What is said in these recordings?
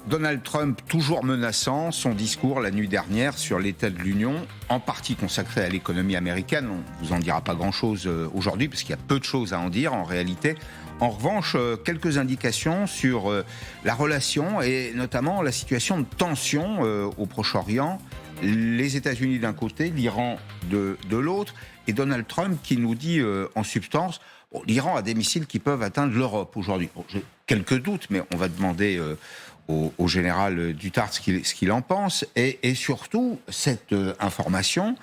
Donald Trump, toujours menaçant, son discours la nuit dernière sur l'état de l'Union, en partie consacré à l'économie américaine. On ne vous en dira pas grand-chose aujourd'hui, parce qu'il y a peu de choses à en dire en réalité. En revanche, quelques indications sur la relation et notamment la situation de tension au Proche-Orient. Les États-Unis d'un côté, l'Iran de l'autre, et Donald Trump qui nous dit en substance, l'Iran a des missiles qui peuvent atteindre l'Europe aujourd'hui. J'ai quelques doutes, mais on va demander au général Duttart ce qu'il en pense, et surtout cette information,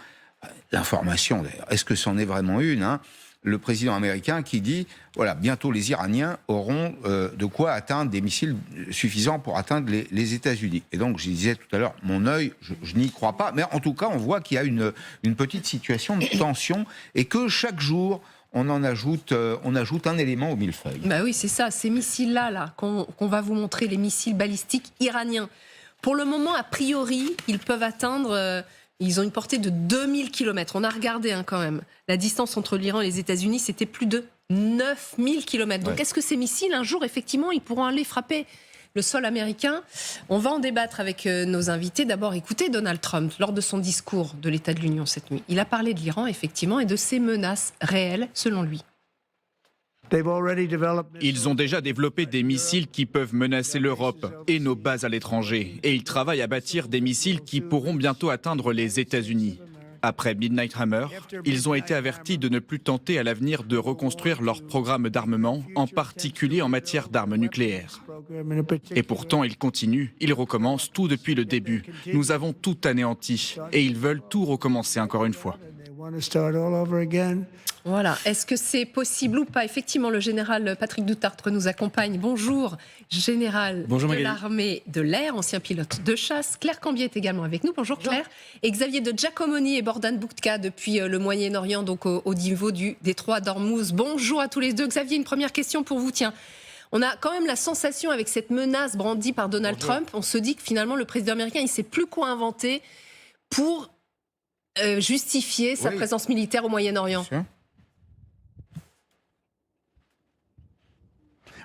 l'information d'ailleurs, est-ce que c'en est vraiment une, le président américain qui dit, voilà, bientôt les Iraniens auront de quoi atteindre des missiles suffisants pour atteindre les États-Unis. Et donc, je disais tout à l'heure, mon œil, je n'y crois pas, mais en tout cas, on voit qu'il y a une petite situation de tension, et que chaque jour, on ajoute un élément au millefeuille. Bah oui, c'est ça, ces missiles-là qu'on va vous montrer, les missiles balistiques iraniens. Pour le moment, a priori, ils peuvent atteindre... Ils ont une portée de 2000 km. On a regardé quand même. La distance entre l'Iran et les États-Unis, c'était plus de 9000 km. Donc est-ce que ces missiles, un jour, effectivement, ils pourront aller frapper le sol américain? On va en débattre avec nos invités. D'abord, écoutez Donald Trump, lors de son discours de l'État de l'Union cette nuit. Il a parlé de l'Iran, effectivement, et de ses menaces réelles, selon lui. Ils ont déjà développé des missiles qui peuvent menacer l'Europe et nos bases à l'étranger. Et ils travaillent à bâtir des missiles qui pourront bientôt atteindre les États-Unis. Après Midnight Hammer, ils ont été avertis de ne plus tenter à l'avenir de reconstruire leur programme d'armement, en particulier en matière d'armes nucléaires. Et pourtant, ils continuent, ils recommencent tout depuis le début. Nous avons tout anéanti et ils veulent tout recommencer encore une fois. Voilà. Est-ce que c'est possible ou pas? Effectivement, le général Patrick Doutartre nous accompagne. Bonjour, général de l'armée de l'air, ancien pilote de chasse. Claire Cambier est également avec nous. Bonjour Claire. Et Xavier de Giacomoni et Bordan Boutka depuis le Moyen-Orient, donc au niveau du détroit d'Ormuz. Bonjour à tous les deux. Xavier, une première question pour vous. Tiens, on a quand même la sensation avec cette menace brandie par Donald Trump, on se dit que finalement le président américain, il ne sait plus quoi inventer pour justifier sa présence militaire au Moyen-Orient.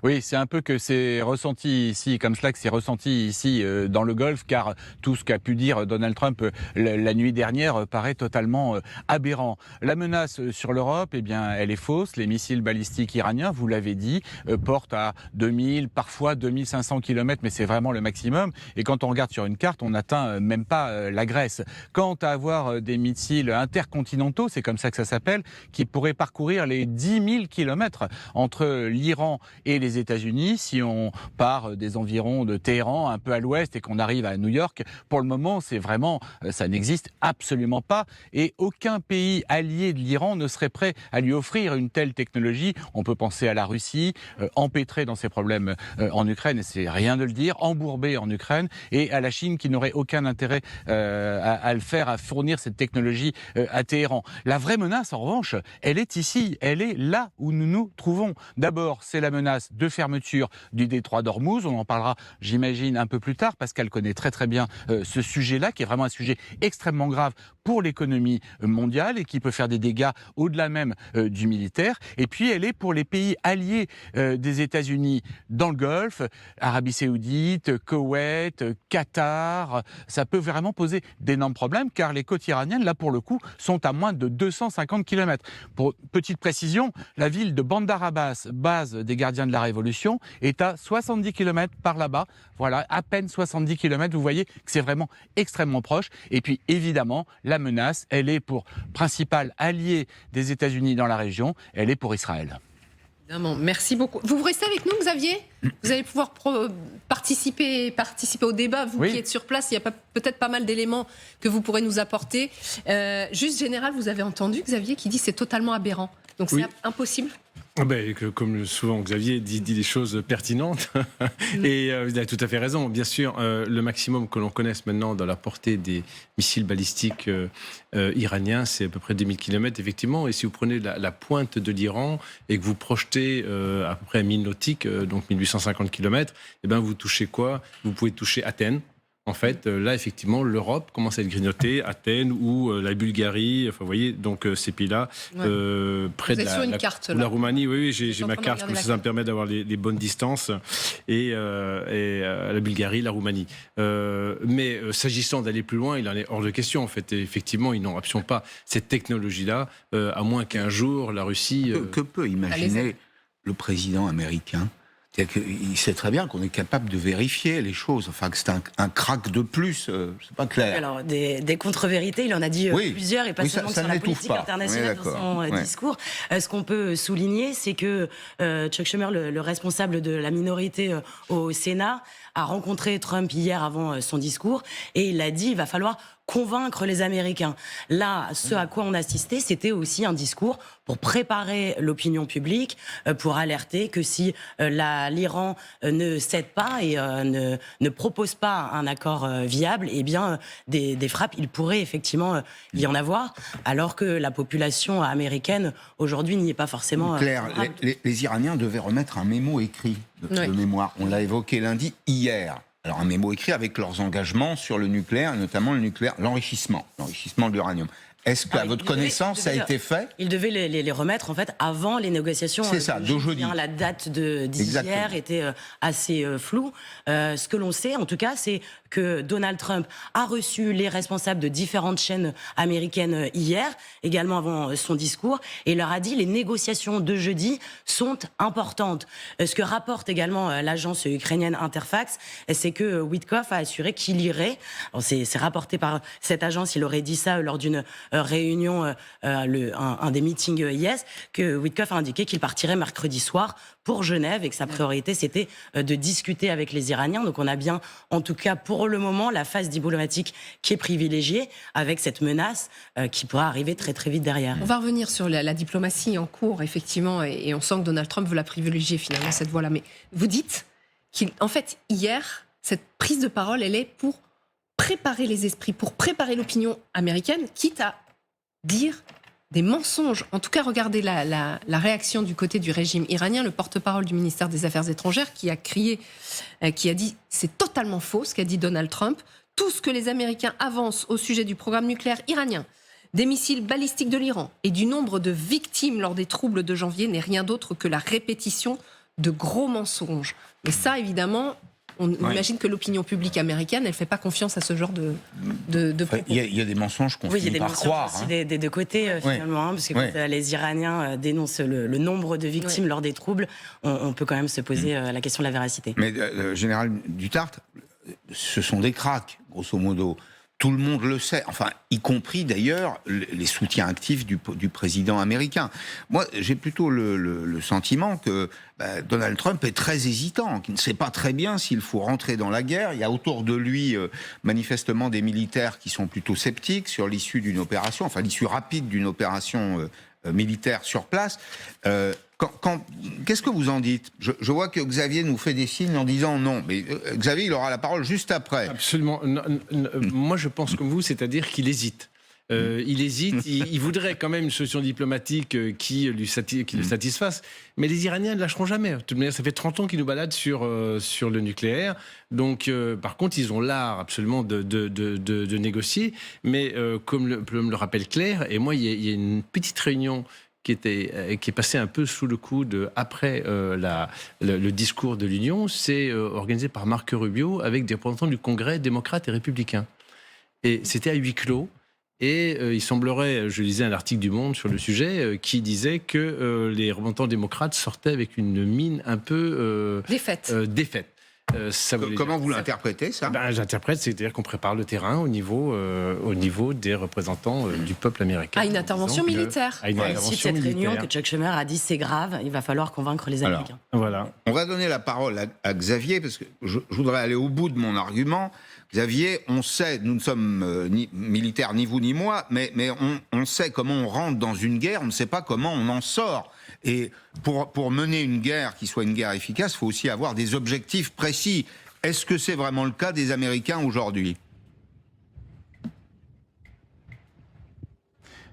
Oui, c'est un peu que c'est ressenti ici, comme cela que c'est ressenti ici dans le Golfe, car tout ce qu'a pu dire Donald Trump la nuit dernière paraît totalement aberrant. La menace sur l'Europe, eh bien, elle est fausse. Les missiles balistiques iraniens, vous l'avez dit, portent à 2000, parfois 2500 km, mais c'est vraiment le maximum. Et quand on regarde sur une carte, on n'atteint même pas la Grèce. Quant à avoir des missiles intercontinentaux, c'est comme ça que ça s'appelle, qui pourraient parcourir les 10 000 km entre l'Iran et les États-Unis, si on part des environs de Téhéran, un peu à l'ouest, et qu'on arrive à New York, pour le moment, c'est vraiment, ça n'existe absolument pas, et aucun pays allié de l'Iran ne serait prêt à lui offrir une telle technologie. On peut penser à la Russie, empêtrée dans ses problèmes en Ukraine, et c'est rien de le dire, embourbée en Ukraine, et à la Chine qui n'aurait aucun intérêt à le faire, à fournir cette technologie à Téhéran. La vraie menace, en revanche, elle est ici, elle est là où nous nous trouvons. D'abord, c'est la menace de fermeture du détroit d'Ormuz. On en parlera, j'imagine, un peu plus tard, parce qu'elle connaît très très bien ce sujet-là, qui est vraiment un sujet extrêmement grave pour l'économie mondiale et qui peut faire des dégâts au-delà même du militaire. Et puis, elle est pour les pays alliés des États-Unis dans le Golfe, Arabie Saoudite, Koweït, Qatar. Ça peut vraiment poser d'énormes problèmes, car les côtes iraniennes, là pour le coup, sont à moins de 250 km. Pour petite précision, la ville de Bandar Abbas, base des gardiens de la Révolution, est à 70 km par là-bas. Voilà, à peine 70 km. Vous voyez que c'est vraiment extrêmement proche. Et puis, évidemment, la menace, elle est pour principal allié des États-Unis dans la région, elle est pour Israël. Évidemment, merci beaucoup. Vous restez avec nous, Xavier ? Vous allez pouvoir participer au débat, vous qui êtes sur place. Il y a peut-être pas mal d'éléments que vous pourrez nous apporter. Juste, général, vous avez entendu Xavier qui dit que c'est totalement aberrant. Donc c'est impossible. Comme souvent Xavier dit des choses pertinentes et il a tout à fait raison. Bien sûr, le maximum que l'on connaisse maintenant dans la portée des missiles balistiques iraniens, c'est à peu près 2000 km effectivement. Et si vous prenez la pointe de l'Iran et que vous projetez à peu près à 1000 nautiques, donc 1850 km, et ben vous touchez quoi? Vous pouvez toucher Athènes En fait, là, effectivement, l'Europe commence à être grignotée, Athènes ou la Bulgarie, enfin, vous voyez, donc ces pays-là, près de la Roumanie. Oui, j'ai ma carte, comme ça me permet d'avoir les bonnes distances, et la Bulgarie, la Roumanie. Mais s'agissant d'aller plus loin, il en est hors de question, en fait. Et effectivement, ils n'ont absolument pas cette technologie-là, à moins qu'un jour, la Russie... Que peut imaginer le président américain? Il sait très bien qu'on est capable de vérifier les choses, enfin que c'est un crack de plus, c'est pas clair. Alors, des contre-vérités, il en a dit plusieurs, et pas seulement sur la politique internationale dans son discours. Ce qu'on peut souligner, c'est que Chuck Schumer, le responsable de la minorité au Sénat, a rencontré Trump hier avant son discours, et il a dit il va falloir convaincre les Américains. Là, ce à quoi on assistait, c'était aussi un discours pour préparer l'opinion publique, pour alerter que si l'Iran ne cède pas et ne propose pas un accord viable, eh bien, des frappes, il pourrait effectivement y en avoir, alors que la population américaine, aujourd'hui, n'y est pas forcément... Claire, les Iraniens devaient remettre un mémo écrit de mémoire. On l'a évoqué lundi, hier. Alors un mémo écrit avec leurs engagements sur le nucléaire, et notamment l'enrichissement de l'uranium. Est-ce qu'à votre connaissance, ça a été fait? Il devait les remettre en fait avant les négociations. C'est ça, d'aujourd'hui. La date d'hier était assez floue. Ce que l'on sait, en tout cas, c'est que Donald Trump a reçu les responsables de différentes chaînes américaines hier, également avant son discours, et leur a dit les négociations de jeudi sont importantes. Ce que rapporte également l'agence ukrainienne Interfax, c'est que Witkoff a assuré qu'il irait. C'est rapporté par cette agence, il aurait dit ça lors d'une réunion, un des meetings IS, que Witkoff a indiqué qu'il partirait mercredi soir pour Genève et que sa priorité c'était de discuter avec les Iraniens. Donc on a bien, en tout cas pour le moment, la phase diplomatique qui est privilégiée avec cette menace qui pourra arriver très très vite derrière. On va revenir sur la diplomatie en cours, effectivement, et on sent que Donald Trump veut la privilégier finalement, cette voie-là. Mais vous dites qu'en fait, hier, cette prise de parole, elle est pour préparer les esprits, pour préparer l'opinion américaine, quitte à dire des mensonges. En tout cas, regardez la réaction du côté du régime iranien, le porte-parole du ministère des Affaires étrangères qui a crié, qui a dit c'est totalement faux ce qu'a dit Donald Trump. Tout ce que les Américains avancent au sujet du programme nucléaire iranien, des missiles balistiques de l'Iran et du nombre de victimes lors des troubles de janvier n'est rien d'autre que la répétition de gros mensonges. Et ça, évidemment, on imagine que l'opinion publique américaine, elle ne fait pas confiance à ce genre de propos. Il y a des mensonges qu'on finit par croire. Il y a des mensonges aussi des deux côtés, finalement, parce que quand les Iraniens dénoncent le nombre de victimes lors des troubles, on peut quand même se poser la question de la véracité. Mais général Dutartre, ce sont des cracks, grosso modo. Tout le monde le sait, enfin, y compris d'ailleurs les soutiens actifs du président américain. Moi, j'ai plutôt le sentiment que Donald Trump est très hésitant, qu'il ne sait pas très bien s'il faut rentrer dans la guerre. Il y a autour de lui, manifestement, des militaires qui sont plutôt sceptiques sur l'issue d'une opération, enfin l'issue rapide d'une opération militaire sur place. Qu'est-ce que vous en dites? Je vois que Xavier nous fait des signes en disant non, mais Xavier, il aura la parole juste après. Absolument. Moi, je pense comme vous, c'est-à-dire qu'il hésite. Il hésite, il voudrait quand même une solution diplomatique qui le satisfasse, mais les Iraniens ne lâcheront jamais. De toute manière, ça fait 30 ans qu'ils nous baladent sur le nucléaire, donc par contre, ils ont l'art absolument de négocier, mais comme le rappelle Claire, et moi, il y a une petite réunion qui est passé un peu sous le coude après le discours de l'Union, c'est organisé par Marco Rubio avec des représentants du Congrès démocrates et républicains. Et c'était à huis clos. Et il semblerait, je lisais un article du Monde sur le sujet, qui disait que les représentants démocrates sortaient avec une mine un peu... défaite. Comment vous l'interprétez, ça? J'interprète, c'est-à-dire qu'on prépare le terrain au niveau des représentants du peuple américain. À une intervention militaire. À une intervention cette réunion que Chuck Schumer a dit c'est grave, il va falloir convaincre les Américains. Voilà. On va donner la parole à Xavier, parce que je voudrais aller au bout de mon argument. Xavier, on sait, nous ne sommes ni militaires, ni vous ni moi, mais on sait comment on rentre dans une guerre, on ne sait pas comment on en sort. Et pour mener une guerre qui soit une guerre efficace, il faut aussi avoir des objectifs précis. Est-ce que c'est vraiment le cas des Américains aujourd'hui ?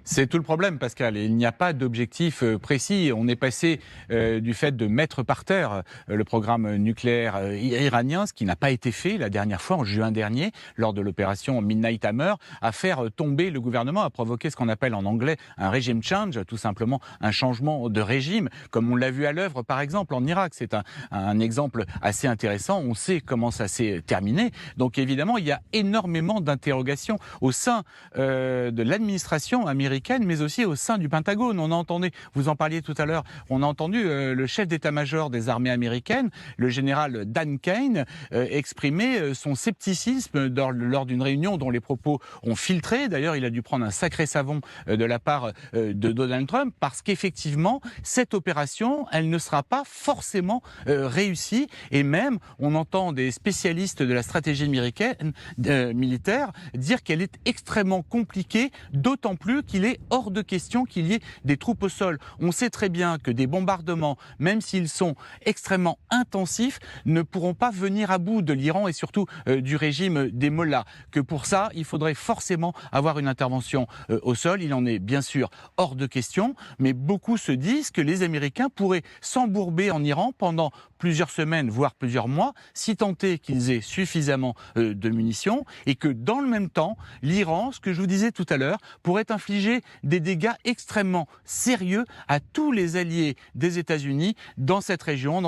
C'est tout le problème, Pascal. Il n'y a pas d'objectif précis. On est passé du fait de mettre par terre le programme nucléaire iranien, ce qui n'a pas été fait la dernière fois, en juin dernier, lors de l'opération Midnight Hammer, à faire tomber le gouvernement, à provoquer ce qu'on appelle en anglais un regime change, tout simplement un changement de régime, comme on l'a vu à l'œuvre, par exemple, en Irak. C'est un exemple assez intéressant. On sait comment ça s'est terminé. Donc évidemment, il y a énormément d'interrogations au sein de l'administration américaine, mais aussi au sein du Pentagone. On a entendu, vous en parliez tout à l'heure, on a entendu le chef d'état-major des armées américaines, le général Dan Kane, exprimer son scepticisme lors d'une réunion dont les propos ont filtré. D'ailleurs, il a dû prendre un sacré savon de la part de Donald Trump, parce qu'effectivement, cette opération, elle ne sera pas forcément réussie. Et même, on entend des spécialistes de la stratégie militaire dire qu'elle est extrêmement compliquée, d'autant plus qu'il est hors de question qu'il y ait des troupes au sol. On sait très bien que des bombardements, même s'ils sont extrêmement intensifs, ne pourront pas venir à bout de l'Iran et surtout du régime des mollahs. Que pour ça, il faudrait forcément avoir une intervention au sol. Il en est bien sûr hors de question, mais beaucoup se disent que les Américains pourraient s'embourber en Iran pendant plusieurs semaines, voire plusieurs mois, si tant est qu'ils aient suffisamment de munitions, et que dans le même temps, l'Iran, ce que je vous disais tout à l'heure, pourrait infliger des dégâts extrêmement sérieux à tous les alliés des États-Unis dans cette région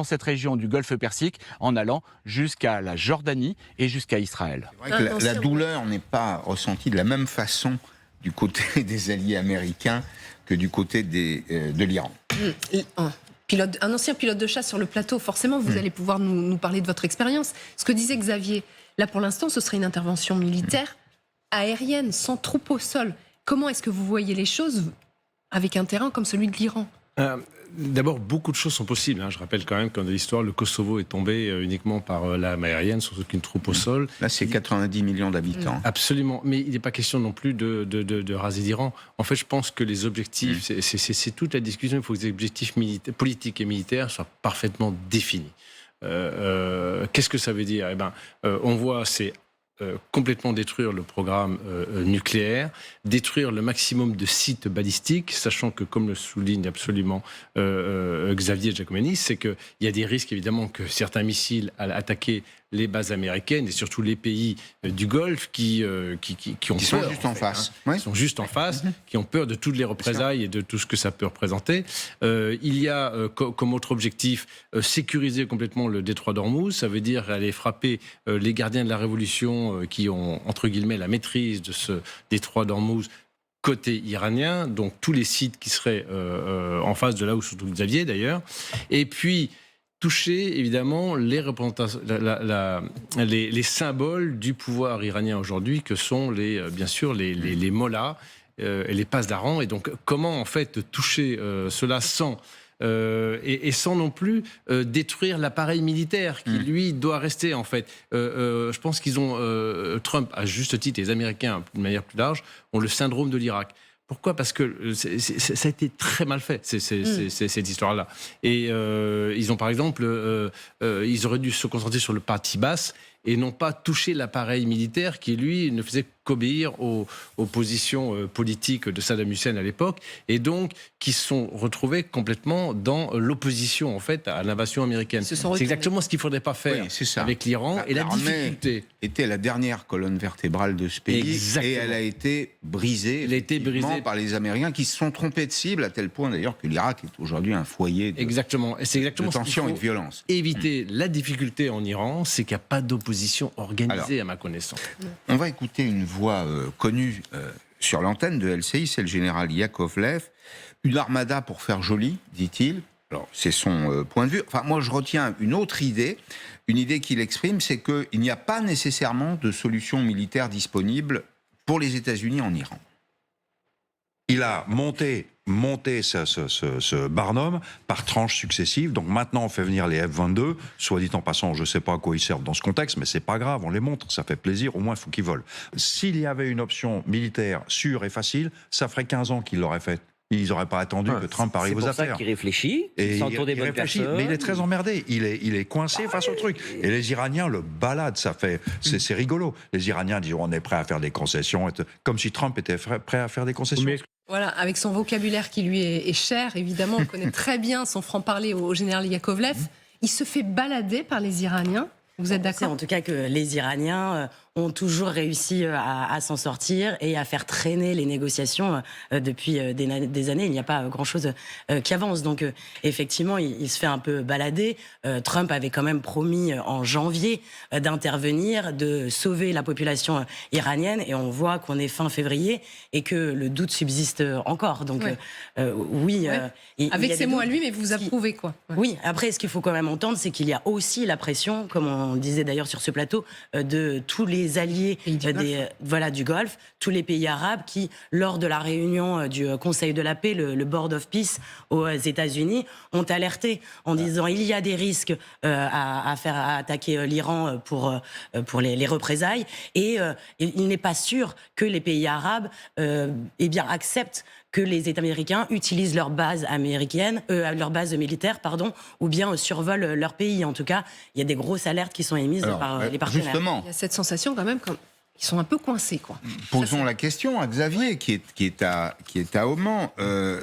du Golfe Persique, en allant jusqu'à la Jordanie et jusqu'à Israël. C'est vrai que la douleur n'est pas ressentie de la même façon du côté des alliés américains que du côté de l'Iran. Un ancien pilote de chasse sur le plateau, forcément, vous allez pouvoir nous parler de votre expérience. Ce que disait Xavier, là pour l'instant, ce serait une intervention militaire aérienne, sans troupes au sol. Comment est-ce que vous voyez les choses avec un terrain comme celui de l'Iran ? D'abord, beaucoup de choses sont possibles. Je rappelle quand même qu'en l'histoire, le Kosovo est tombé uniquement par l'arme aérienne, sans aucune troupe au sol. Là, c'est 90 millions d'habitants. Absolument. Mais il n'est pas question non plus de raser l'Iran. En fait, je pense que les objectifs, c'est toute la discussion. Il faut que les objectifs politiques et militaires soient parfaitement définis. Qu'est-ce que ça veut dire ? On voit, c'est complètement détruire le programme nucléaire, détruire le maximum de sites balistiques, sachant que, comme le souligne absolument Xavier Giacomini, c'est qu'il y a des risques évidemment que certains missiles allaient attaquer les bases américaines et surtout les pays du Golfe qui ont peur. Sont juste en face. Ils sont juste en face, qui ont peur de toutes les représailles et de tout ce que ça peut représenter. Il y a comme autre objectif sécuriser complètement le détroit d'Ormuz. Ça veut dire aller frapper les gardiens de la Révolution qui ont, entre guillemets, la maîtrise de ce détroit d'Ormuz côté iranien, donc tous les sites qui seraient en face de là où se trouve Xavier d'ailleurs. Et puis toucher évidemment les symboles du pouvoir iranien aujourd'hui, que sont bien sûr les mollahs et les passes d'Aran. Et donc comment en fait toucher cela sans non plus détruire l'appareil militaire qui lui doit rester en fait. Je pense qu'ils ont Trump, à juste titre, et les Américains de manière plus large, ont le syndrome de l'Irak. Pourquoi ? Parce que ça a été très mal fait, cette histoire-là. Et ils ont, par exemple, ils auraient dû se concentrer sur le parti basse et non pas toucher l'appareil militaire qui, lui, ne faisait qu'obéir aux positions politiques de Saddam Hussein à l'époque, et donc qui se sont retrouvés complètement dans l'opposition, en fait, à l'invasion américaine. C'est exactement ce qu'il ne faudrait pas faire avec l'Iran. Et la difficulté était la dernière colonne vertébrale de ce pays. Exactement. Et elle a été brisée, par les Américains, qui se sont trompés de cible, à tel point d'ailleurs que l'Irak est aujourd'hui un foyer de tension et de violence. Éviter la difficulté en Iran, c'est qu'il n'y a pas d'opposition organisée. Alors, à ma connaissance. On va écouter une voix connue sur l'antenne de LCI, c'est le général Yakovlev. Une armada pour faire joli, dit-il. Alors, c'est son point de vue. Enfin, moi, je retiens une autre idée. Une idée qu'il exprime, c'est qu'il n'y a pas nécessairement de solution militaire disponible pour les États-Unis en Iran. Il a monté ce Barnum par tranches successives. Donc maintenant, on fait venir les F-22. Soit dit en passant, je ne sais pas à quoi ils servent dans ce contexte, mais c'est pas grave, on les montre, ça fait plaisir, au moins il faut qu'ils volent. S'il y avait une option militaire sûre et facile, ça ferait 15 ans qu'ils l'auraient faite. Ils n'auraient pas attendu que Trump arrive aux affaires. C'est pour ça qu'il réfléchit, il s'entoure des bonnes personnes. Mais il est très emmerdé, il est coincé face au truc. Et les Iraniens le baladent, c'est rigolo. Les Iraniens disent on est prêt à faire des concessions, comme si Trump était prêt à faire des concessions. Voilà, avec son vocabulaire qui lui est cher, évidemment, on connaît très bien son franc-parler au général Yakovlev. Il se fait balader par les Iraniens. Vous êtes d'accord ? En tout cas que les Iraniens ont toujours réussi à s'en sortir et à faire traîner les négociations depuis des années. Il n'y a pas grand-chose qui avance. Donc effectivement, il se fait un peu balader. Trump avait quand même promis en janvier d'intervenir, de sauver la population iranienne. Et on voit qu'on est fin février et que le doute subsiste encore. Donc oui. Avec ces mots à lui, mais vous approuvez quoi ? Oui, après, ce qu'il faut quand même entendre, c'est qu'il y a aussi la pression, comme on disait d'ailleurs sur ce plateau, de tous les alliés du Golfe, tous les pays arabes qui, lors de la réunion du Conseil de la paix, le Board of Peace aux États-Unis, ont alerté en disant il y a des risques à attaquer l'Iran pour les représailles et il n'est pas sûr que les pays arabes acceptent que les États américains utilisent leur base militaire, ou bien survolent leur pays. En tout cas, il y a des grosses alertes qui sont émises par les partenaires. Justement, il y a cette sensation quand même qu'ils sont un peu coincés, quoi. Posons la question à Xavier, qui est à Oman.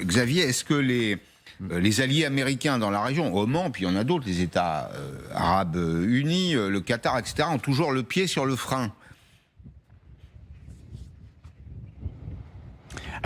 Xavier, est-ce que les alliés américains dans la région, Oman, puis il y en a d'autres, les États arabes unis, le Qatar, etc., ont toujours le pied sur le frein ?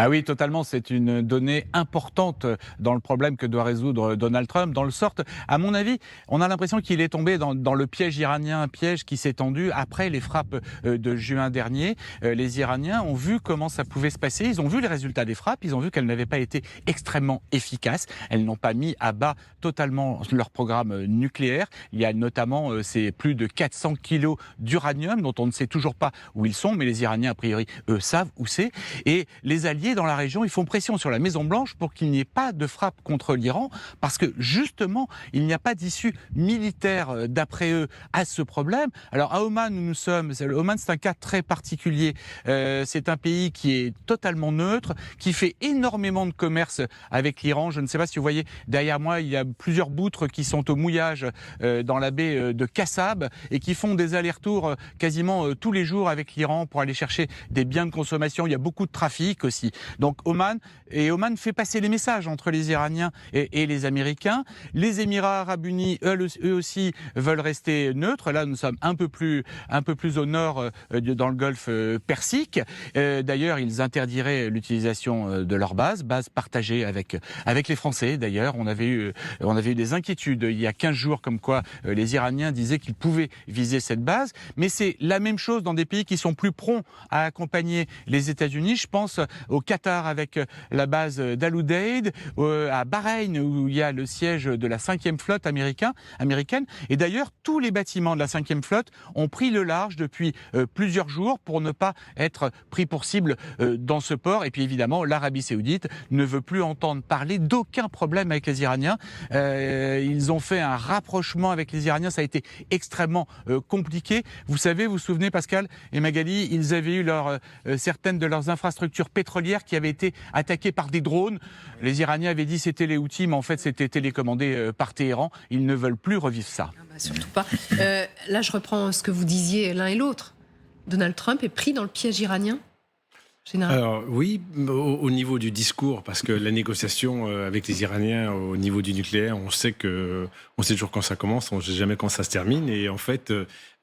Ah oui, totalement. C'est une donnée importante dans le problème que doit résoudre Donald Trump. Dans le sorte, à mon avis, on a l'impression qu'il est tombé dans le piège iranien, un piège qui s'est tendu après les frappes de juin dernier. Les Iraniens ont vu comment ça pouvait se passer. Ils ont vu les résultats des frappes. Ils ont vu qu'elles n'avaient pas été extrêmement efficaces. Elles n'ont pas mis à bas totalement leur programme nucléaire. Il y a notamment ces plus de 400 kilos d'uranium dont on ne sait toujours pas où ils sont, mais les Iraniens, a priori, eux, savent où c'est. Et les alliés dans la région, ils font pression sur la Maison-Blanche pour qu'il n'y ait pas de frappe contre l'Iran, parce que justement, il n'y a pas d'issue militaire, d'après eux, à ce problème. Alors à Oman, où nous sommes, Oman, c'est un cas très particulier. C'est un pays qui est totalement neutre, qui fait énormément de commerce avec l'Iran. Je ne sais pas si vous voyez, derrière moi, il y a plusieurs boutres qui sont au mouillage dans la baie de Kassab et qui font des allers-retours quasiment tous les jours avec l'Iran pour aller chercher des biens de consommation. Il y a beaucoup de trafic aussi. Donc Oman fait passer les messages entre les Iraniens et les Américains. Les Émirats arabes unis, eux aussi, veulent rester neutres. Là, nous sommes un peu plus au nord dans le golfe Persique. D'ailleurs, ils interdiraient l'utilisation de leur base partagée avec les Français. D'ailleurs, on avait eu des inquiétudes il y a 15 jours comme quoi les Iraniens disaient qu'ils pouvaient viser cette base. Mais c'est la même chose dans des pays qui sont plus prompts à accompagner les États-Unis. Je pense au Qatar avec la base d'Al Udeid, à Bahreïn où il y a le siège de la 5e flotte américaine. Et d'ailleurs, tous les bâtiments de la 5e flotte ont pris le large depuis plusieurs jours pour ne pas être pris pour cible dans ce port. Et puis évidemment, l'Arabie Saoudite ne veut plus entendre parler d'aucun problème avec les Iraniens. Ils ont fait un rapprochement avec les Iraniens. Ça a été extrêmement compliqué. Vous vous souvenez, Pascal et Magali, ils avaient eu certaines de leurs infrastructures pétrolières qui avaient été attaquées par des drones. Les Iraniens avaient dit que c'était les Houthis, mais en fait c'était télécommandé par Téhéran. Ils ne veulent plus revivre ça. Surtout pas. Là, je reprends ce que vous disiez l'un et l'autre. Donald Trump est pris dans le piège iranien ? Général. Alors oui, au niveau du discours, parce que la négociation avec les Iraniens au niveau du nucléaire, on sait toujours quand ça commence, on ne sait jamais quand ça se termine, et en fait,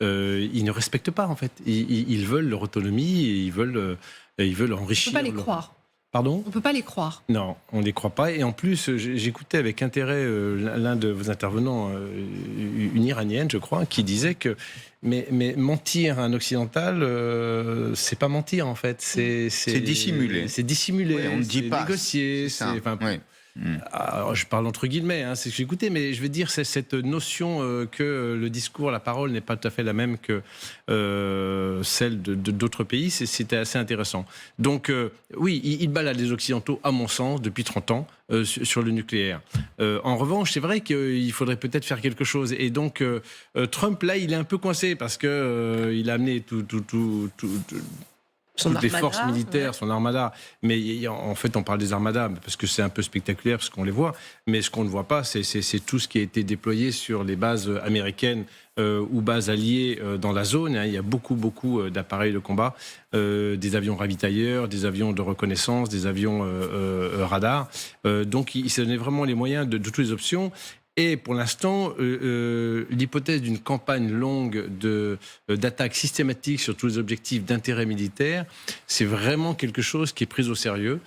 ils ne respectent pas. En fait, ils veulent leur autonomie et ils veulent enrichir. On ne peut pas les croire. Pardon ? On ne peut pas les croire. Non, on ne les croit pas. Et en plus, j'écoutais avec intérêt l'un de vos intervenants, une Iranienne, je crois, qui disait que mais mentir à un occidental, c'est pas mentir en fait. C'est dissimulé. C'est dissimulé. Oui, on ne dit pas. Négocier. Alors, je parle entre guillemets, c'est ce que j'écoutais, mais je veux dire, c'est cette notion que le discours, la parole n'est pas tout à fait la même que celle d'autres pays, c'était assez intéressant. Donc, oui, il balade les Occidentaux, à mon sens, depuis 30 ans, sur le nucléaire. En revanche, c'est vrai qu'il faudrait peut-être faire quelque chose. Et donc, Trump, là, il est un peu coincé parce qu'il a amené toutes les forces militaires, son armada. Mais en fait, on parle des armadas parce que c'est un peu spectaculaire, parce qu'on les voit. Mais ce qu'on ne voit pas, c'est tout ce qui a été déployé sur les bases américaines ou bases alliées dans la zone. Il y a beaucoup d'appareils de combat, des avions ravitailleurs, des avions de reconnaissance, des avions radars. Donc, il se donnait vraiment les moyens de toutes les options. Et pour l'instant, l'hypothèse d'une campagne longue d'attaque systématique sur tous les objectifs d'intérêt militaire, c'est vraiment quelque chose qui est pris au sérieux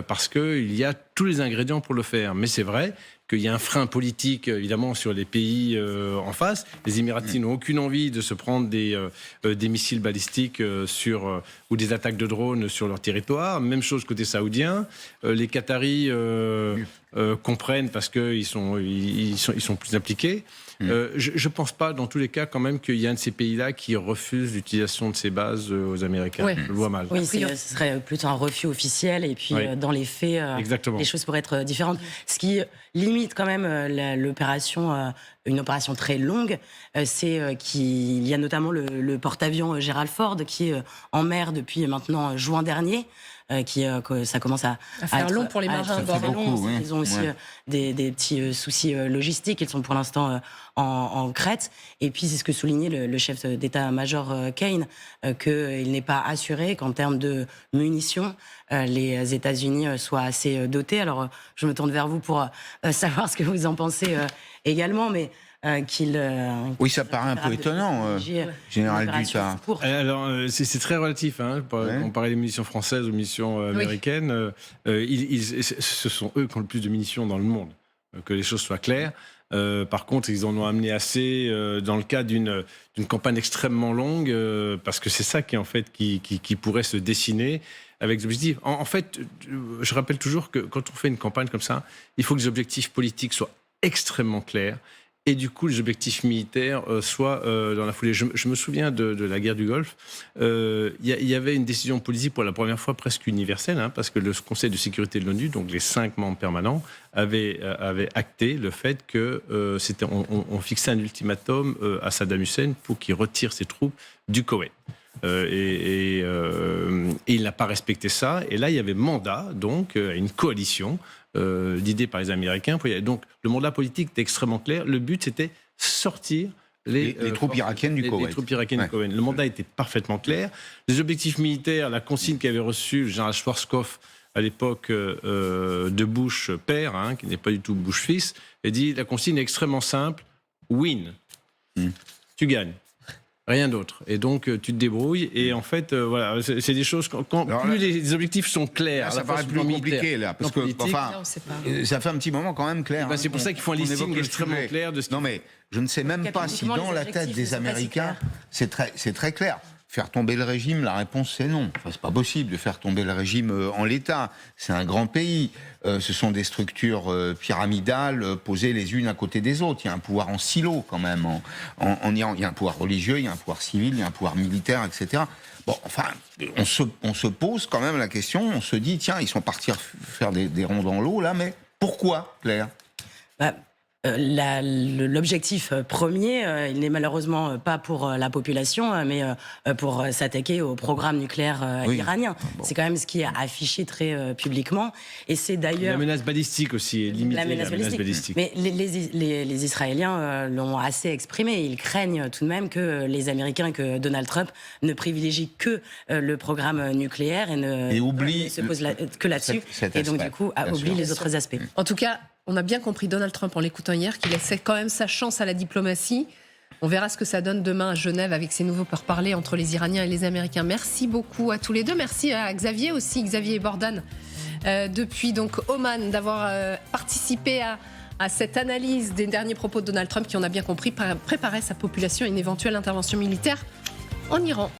parce qu'il y a tous les ingrédients pour le faire. Mais c'est vrai qu'il y a un frein politique, évidemment, sur les pays en face. Les Émiratis n'ont aucune envie de se prendre des missiles balistiques ou des attaques de drones sur leur territoire. Même chose côté saoudien. Les Qataris comprennent parce qu'ils sont plus impliqués. Je ne pense pas, dans tous les cas, quand même, qu'il y a un de ces pays-là qui refuse l'utilisation de ces bases aux Américains. Oui. Je le vois mal. Oui, ce serait plutôt un refus officiel. Et puis, dans les faits, les choses pourraient être différentes. Ce qui limite quand même l'opération, une opération très longue, c'est qu'il y a notamment le porte-avions Gerald Ford qui est en mer depuis maintenant juin dernier. Que ça commence à faire être long pour les marins. Ils ont aussi des petits soucis logistiques. Ils sont pour l'instant en Crète. Et puis, c'est ce que soulignait le chef d'état-major Kane, qu'il n'est pas assuré qu'en termes de munitions, les États-Unis soient assez dotés. Alors, je me tourne vers vous pour savoir ce que vous en pensez également, mais... oui, ça paraît un peu étonnant, Général Duttart. Alors, c'est très relatif. Comparer les munitions françaises aux munitions américaines, ce sont eux qui ont le plus de munitions dans le monde. Que les choses soient claires. Par contre, ils en ont amené assez dans le cadre d'une campagne extrêmement longue, parce que c'est ça qui pourrait se dessiner avec des objectifs. En fait, je rappelle toujours que quand on fait une campagne comme ça, il faut que les objectifs politiques soient extrêmement clairs. Et du coup, les objectifs militaires soient dans la foulée. Je me souviens de la guerre du Golfe. Il y avait une décision politique pour la première fois presque universelle, parce que le Conseil de sécurité de l'ONU, donc les 5 membres permanents, avait acté le fait que on fixait un ultimatum à Saddam Hussein pour qu'il retire ses troupes du Koweït. Et il n'a pas respecté ça. Et là, il y avait mandat, donc, à une coalition d'idées par les Américains. Donc, le mandat politique était extrêmement clair. Le but, c'était sortir les troupes irakiennes du Koweït. Les troupes irakiennes du Koweït. Le mandat était parfaitement clair. Les objectifs militaires, la consigne qu'avait reçue le général Schwarzkopf à l'époque de Bush père, qui n'est pas du tout Bush fils, il dit la consigne est extrêmement simple, win. Tu gagnes. Rien d'autre. Et donc, tu te débrouilles. Et en fait, voilà, c'est des choses... Plus les objectifs sont clairs... Là, ça paraît plus compliqué, là. Parce que, ça fait un petit moment quand même clair. C'est pour ça qu'il faut un listing extrêmement clair de ce Non, mais je ne sais même pas si dans la tête des Américains, c'est très clair. Faire tomber le régime, la réponse c'est non. Enfin, c'est pas possible de faire tomber le régime en l'état. C'est un grand pays. Ce sont des structures pyramidales posées les unes à côté des autres. Il y a un pouvoir en silo quand même en Iran. Il y a un pouvoir religieux, il y a un pouvoir civil, il y a un pouvoir militaire, etc. Bon, enfin, on se pose quand même la question. On se dit, tiens, ils sont partis faire des ronds dans l'eau là, mais pourquoi, Claire ? L'objectif premier, il n'est malheureusement pas pour la population, mais pour s'attaquer au programme nucléaire iranien. Bon. C'est quand même ce qui est affiché très publiquement. Et c'est d'ailleurs... La menace balistique aussi, limiter la menace balistique. Mais les Israéliens l'ont assez exprimé. Ils craignent tout de même que les Américains, que Donald Trump ne privilégient que le programme nucléaire et ne se pose que là-dessus. Et donc du coup, oublie les autres aspects. En tout cas, on a bien compris, Donald Trump, en l'écoutant hier, qu'il laissait quand même sa chance à la diplomatie. On verra ce que ça donne demain à Genève avec ces nouveaux pourparlers entre les Iraniens et les Américains. Merci beaucoup à tous les deux. Merci à Xavier aussi, Xavier Bordan, depuis donc Oman, d'avoir participé à cette analyse des derniers propos de Donald Trump qui, on a bien compris, préparait sa population à une éventuelle intervention militaire en Iran.